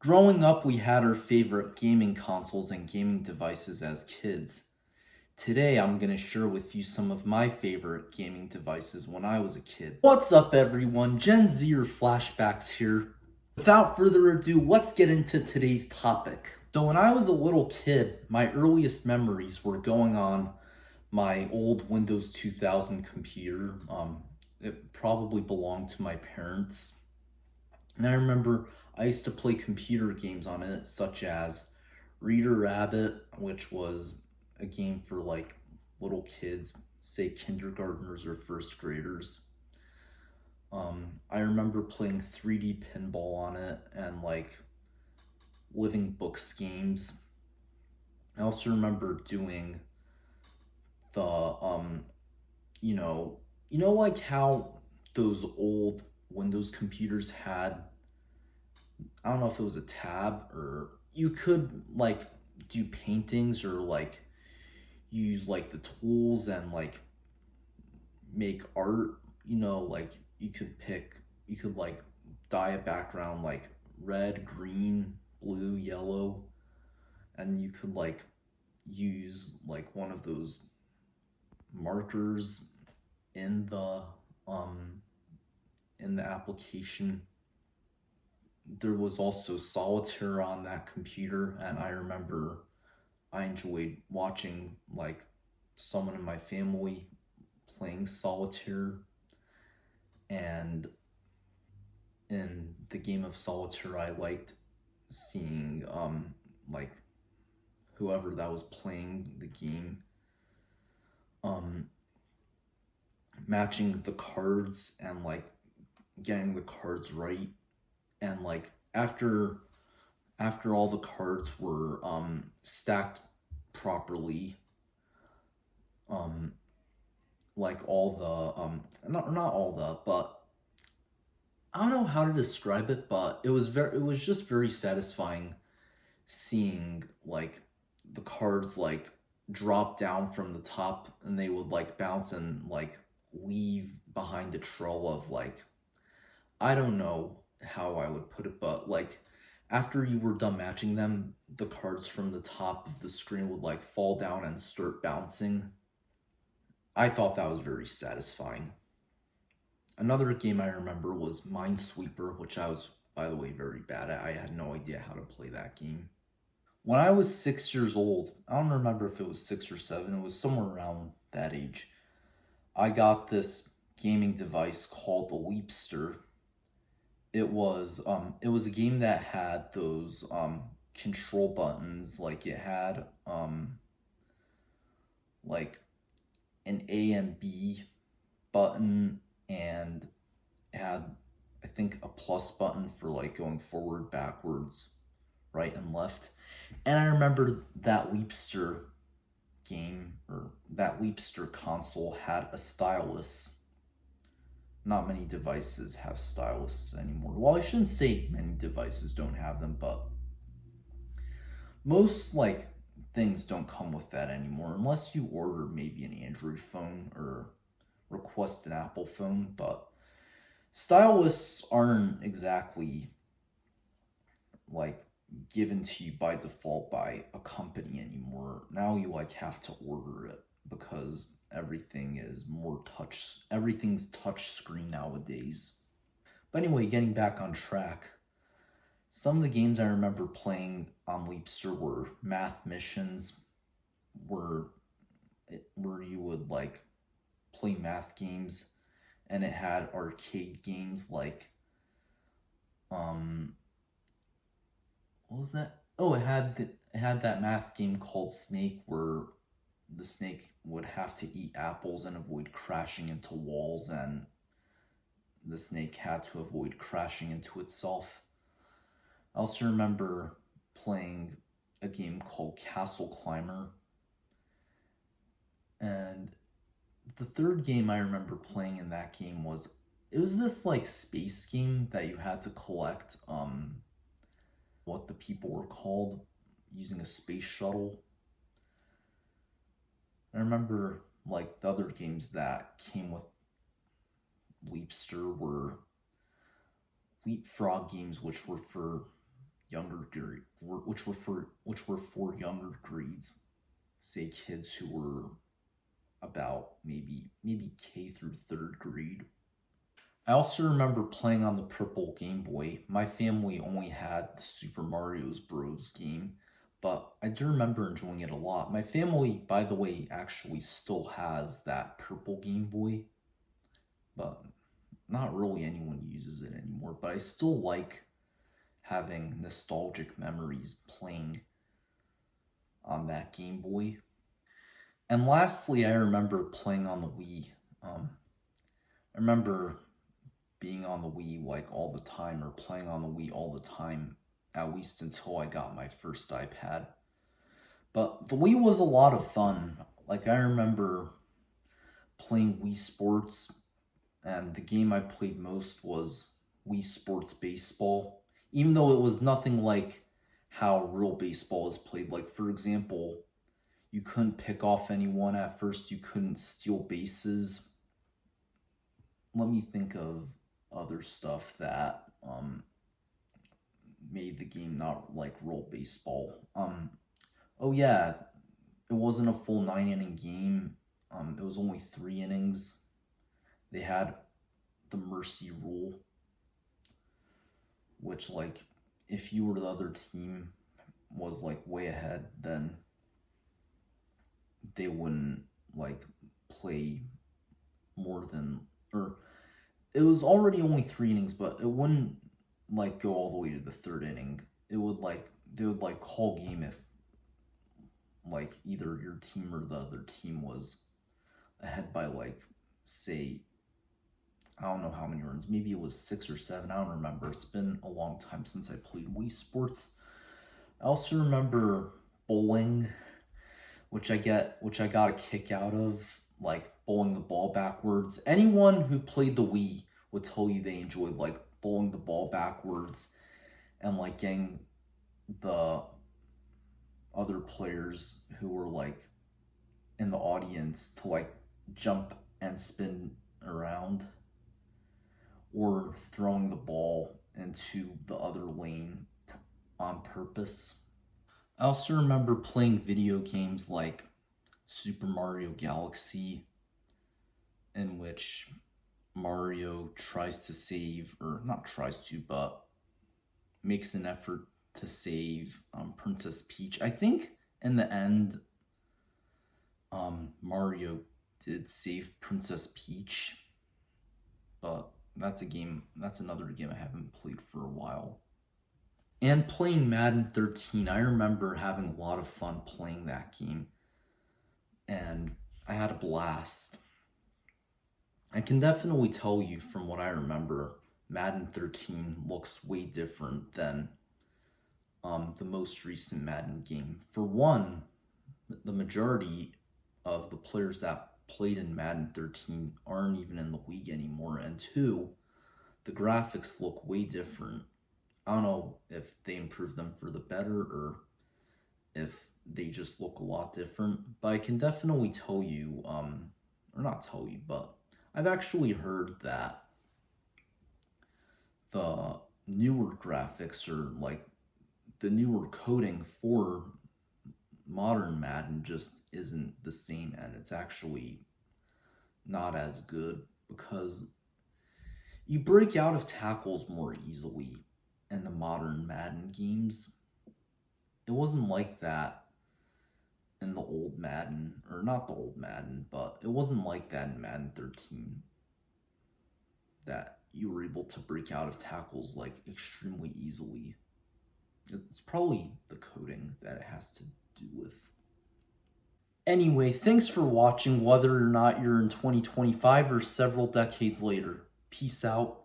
Growing up, we had our favorite gaming consoles and gaming devices as kids. Today, I'm going to share with you some of my favorite gaming devices when I was a kid. What's up, everyone? Gen Z or Flashbacks here. Without further ado, let's get into today's topic. So, when I was a little kid, my earliest memories were going on my old Windows 2000 computer. It probably belonged to my parents. And I remember I used to play computer games on it, such as Reader Rabbit, which was a game for like little kids, say kindergartners or first graders. I remember playing 3D pinball on it and like Living Books games. I also remember doing the like how those old Windows computers had, I don't know if it was a tab, or you could like do paintings or like use like the tools and like make art, like you could like dye a background like red, green, blue, yellow, and you could like use like one of those markers in the um in the application. There was also solitaire on that computer, and I remember I enjoyed watching like someone in my family playing solitaire, and in the game of solitaire I liked seeing like whoever that was playing the game um matching the cards and like getting the cards right, and like after all the cards were stacked properly, um like all the not all the, but I don't know how to describe it, but it was just very satisfying seeing like the cards like drop down from the top, and they would like bounce and like leave behind a trail of like, I don't know how I would put it, but like after you were done matching them, the cards from the top of the screen would like fall down and start bouncing. I thought that was very satisfying. Another game I remember was Minesweeper, which I was, by the way, very bad at. I had no idea how to play that game. When I was 6 years old, I don't remember if it was 6 or 7, it was somewhere around that age, I got this gaming device called the Leapster. It was a game that had those control buttons, like it had like an A and B button, and it had, I think, a plus button for like going forward, backwards, right and left. And I remember that Leapster game, or that Leapster console, had a stylus. Not many devices have styluses anymore. Well, I shouldn't say many devices don't have them, but most like things don't come with that anymore unless you order maybe an Android phone or request an Apple phone. But stylus aren't exactly like given to you by default by a company anymore. Now you like have to order it because everything's touch screen nowadays. But anyway, getting back on track, some of the games I remember playing on Leapster were math missions, where where you would like play math games, and it had arcade games like um what was that? Oh, it had that math game called Snake, where the snake would have to eat apples and avoid crashing into walls, and the snake had to avoid crashing into itself. I also remember playing a game called Castle Climber. And the third game I remember playing in that game was, it was this like space game that you had to collect what the people were called using a space shuttle. I remember like the other games that came with Leapster were leapfrog games, which were for younger grade, which were for younger grades, say kids who were about maybe K through third grade. I also remember playing on the purple Game Boy. My family only had the Super Mario Bros. Game, but I do remember enjoying it a lot. My family, by the way, actually still has that purple Game Boy, but not really anyone uses it anymore. But I still like having nostalgic memories playing on that Game Boy. And lastly, I remember playing on the Wii. I remember being on the Wii like all the time, or playing on the Wii all the time, at least until I got my first iPad. But the Wii was a lot of fun. Like, I remember playing Wii Sports, and the game I played most was Wii Sports Baseball, even though it was nothing like how real baseball is played. Like, for example, you couldn't pick off anyone at first, you couldn't steal bases. Let me think of other stuff that made the game not like real baseball. Oh yeah, it wasn't a full 9-inning game. It was only 3 innings. They had the mercy rule, which, like, if you were the other team was like way ahead, then they wouldn't like play more than, or it was already only 3 innings, but it wouldn't like go all the way to the 3rd inning. It would like, they would like call game if like either your team or the other team was ahead by, like, say, I don't know how many runs, maybe it was 6 or 7, I don't remember. It's been a long time since I played Wii Sports. I also remember bowling, which I got a kick out of, like bowling the ball backwards. Anyone who played the Wii would tell you they enjoyed like bowling the ball backwards and like getting the other players who were like in the audience to like jump and spin around, or throwing the ball into the other lane on purpose. I also remember playing video games like Super Mario Galaxy, in which Mario tries to save, or not tries to, but makes an effort to save Princess Peach. I think in the end, Mario did save Princess Peach, but that's another game I haven't played for a while. And playing Madden 13, I remember having a lot of fun playing that game, and I had a blast. I can definitely tell you from what I remember, Madden 13 looks way different than the most recent Madden game. For one, the majority of the players that played in Madden 13 aren't even in the league anymore, and two, the graphics look way different. I don't know if they improved them for the better or if they just look a lot different, but I can definitely tell you, or not tell you, but I've actually heard that the newer graphics, or like the newer coding for modern Madden, just isn't the same, and it's actually not as good because you break out of tackles more easily in the modern Madden games. It wasn't like that in the old Madden, or not the old Madden, but it wasn't like that in Madden 13, that you were able to break out of tackles like extremely easily. It's probably the coding that it has to do with. Anyway, thanks for watching, whether or not you're in 2025 or several decades later. Peace out.